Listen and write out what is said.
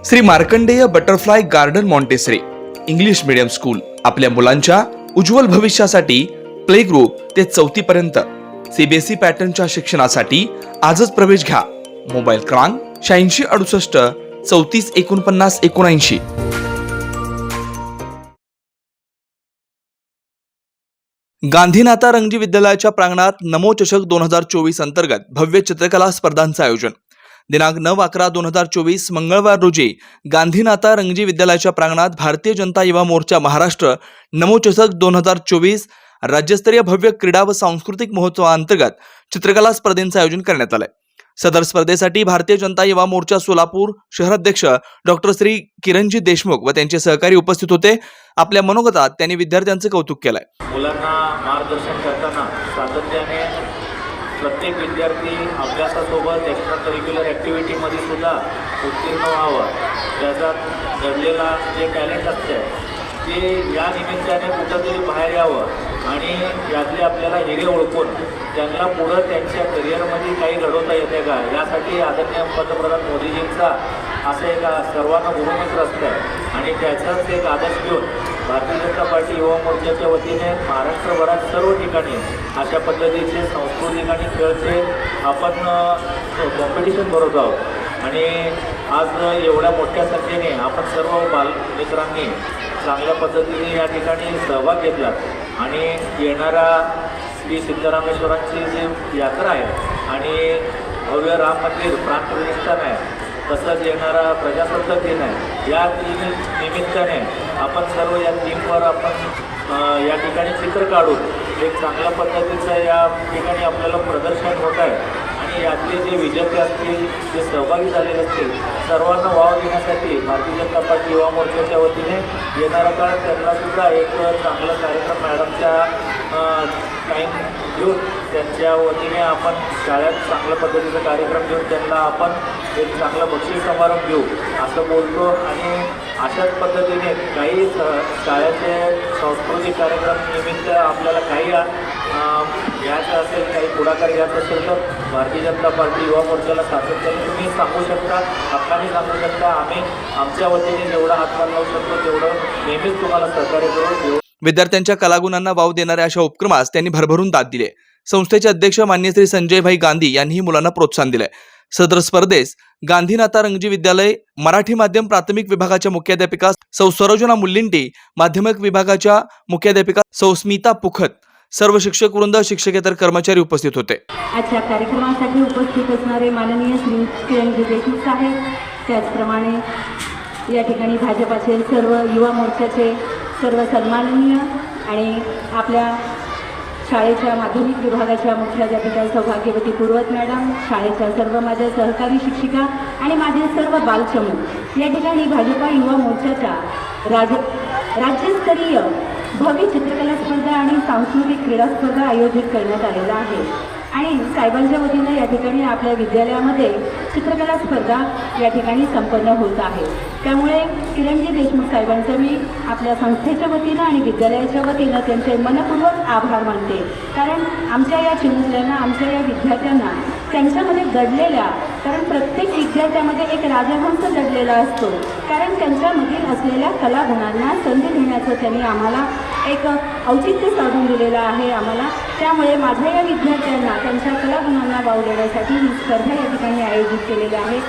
Shri Markandey butterfly garden Montessori English medium school आपल्या मुलांच्या उज्ज्वल भविष्यासाठी प्ले ग्रुप ते 4थी पर्यंत सीबीएसई पॅटर्नच्या शिक्षणासाठी आजच प्रवेश घ्या. मोबाईल क्रमांक 8668 34 49 79. गांधीनाता रंगजी विद्यालयाच्या प्रांगणात नमो चषक 2024 अंतर्गत भव्य चित्रकला स्पर्धांचं आयोजन. दिनांक 9/11/2024 मंगळवार रोजी गांधीनाता रंगजी विद्यालयाच्या प्रांगणात भारतीय जनता युवा मोर्चा महाराष्ट्र नमो चषक 2024 राज्यस्तरीय भव्य क्रीडा व सांस्कृतिक महोत्सवाअंतर्गत चित्रकला स्पर्धेचं आयोजन करण्यात आलंय. सदर स्पर्धेसाठी भारतीय जनता युवा मोर्चा सोलापूर शहराध्यक्ष डॉक्टर श्री किरणजी देशमुख व त्यांचे सहकारी उपस्थित होते. आपल्या मनोगतात त्यांनी विद्यार्थ्यांचे कौतुक केलंय. मुलांना मार्गदर्शन करताना सातत्याने प्रत्येक विद्यार्थी अभ्यासासोबत एक्स्ट्रा करिक्युलर ॲक्टिव्हिटीमध्ये सुद्धा उत्तीर्ण व्हावं. त्याच्यात घडलेला जे टॅलेंट असते ते या निमित्ताने कुठंतरी बाहेर यावं आणि यातले आपल्याला हिरे ओळखून त्यांना पुढं त्यांच्या करिअरमध्ये काही घडवता येते का, यासाठी आदरणीय पंतप्रधान मोदीजींचा असं एक सर्वांना गुरुमित्र असतं आणि त्याचाच एक आदर्श घेऊन भारतीय जनता पार्टी युवा मोर्चाच्या वतीने महाराष्ट्रभरात सर्व ठिकाणी अशा पद्धतीचे सांस्कृतिक आणि खेळचे आपण कॉम्पिटिशन करत आहोत. आणि आज एवढ्या मोठ्या संख्येने आपण सर्व बालमित्रांनी चांगल्या पद्धतीने या ठिकाणी सहभाग घेतला आणि येणारा श्री सिद्धरामेश्वरांची जी यात्रा आहे आणि भव्य राम मंदिर प्राणप्रतिष्ठान आहे, तसंच येणारा प्रजासत्ताक दिन आहे, या निमित्ताने आपण सर्व या थीमवर आपण या ठिकाणी चित्र काढून एक चांगल्या पद्धतीचं या ठिकाणी आपल्याला प्रदर्शन होत आहे. आणि यातले जे विजेते असतील, जे सहभागी झालेले असतील, सर्वांना वाव देण्यासाठी भारतीय जनता पार्टी युवा मोर्चाच्या वतीने येणारा काळ त्यांनासुद्धा एक चांगला कार्यक्रम मॅडमच्या टाईम घेऊन त्यांच्या वतीने आपण शाळेत चांगल्या पद्धतीचा कार्यक्रम घेऊन त्यांना आपण एक चांगला बक्षीस समारंभ घेऊ असं बोलतो. आणि अशाच पद्धतीने काही शाळेचे सांस्कृतिक कार्यक्रम निमित्त आपल्याला काही घ्यायचं असेल, काही पुढाकार घ्यायचा असेल तर भारतीय जनता पार्टी युवा मोर्चाला सातत्याने तुम्ही सांगू शकता, हक्काने सांगू शकता. आम्ही आमच्या वतीने जेवढा हातभार लावू शकतो तेवढं नेहमीच तुम्हाला सहकार्य करू. विद्यार्थ्यांच्या कलागुणांना वाव देणाऱ्या अशा उपक्रमास त्यांनी भरभरून दाद दिले. संस्थेचे अध्यक्ष मान्य श्री संजयभाई गांधी यांनीही मुलांना प्रोत्साहन दिले. सदर स्पर्धेस गांधीनाता रंगजी विद्यालय मराठी माध्यम प्राथमिक विभागाच्या मुख्याध्यापिका सौ सरोजना मुल्लिंटी, माध्यमिक विभागाच्या मुख्याध्यापिका सौ स्मिता पुखत, सर्व शिक्षक वृंद, शिक्षकेतर कर्मचारी उपस्थित होते. आजच्या कार्यक्रमासाठी उपस्थित असणारे माननीय श्री किरणजी देशमुख साहेब, त्याचप्रमाणे या ठिकाणी भाजपाचे सर्व युवा मोर्चाचे सर्व सन्माननीय आणि आपल्या शाळेच्या माध्यमिक विभागाच्या मुख्याध्यापिका सौभाग्यवती पूर्वत मॅडम, शाळेच्या सर्व माझ्या सहकारी शिक्षिका आणि माझे सर्व बालचमू, या ठिकाणी भाजपा युवा मोर्चाच्या राज्यस्तरीय भव्य चित्रकला स्पर्धा आणि सांस्कृतिक क्रीडा स्पर्धा आयोजित करण्यात आलेला आहे. आणि साहेबांच्या वतीनं या ठिकाणी आपल्या विद्यालयामध्ये चित्रकला स्पर्धा या ठिकाणी संपन्न होत आहे. त्यामुळे किरणजी देशमुख साहेबांचं मी आपल्या संस्थेच्या वतीनं आणि विद्यालयाच्या वतीनं त्यांचे मनपूर्वक आभार मानते. कारण आमच्या या चिमुकल्यांना, आमच्या या विद्यार्थ्यांना त्यांच्यामध्ये दडलेल्या, कारण प्रत्येक विद्यार्थ्यामध्ये एक राजहंस दडलेला असतो, कारण त्यांच्यामधील असलेल्या कलागुणांना संधी देण्याचं त्यांनी आम्हाला एक औचित्य साधून दिलेलं आहे आम्हाला. त्यामुळे माझ्या या विद्यार्थ्यांना त्यांच्या कलागुणांना वाव देण्यासाठी ही स्पर्धा या ठिकाणी आयोजित केलेली आहे.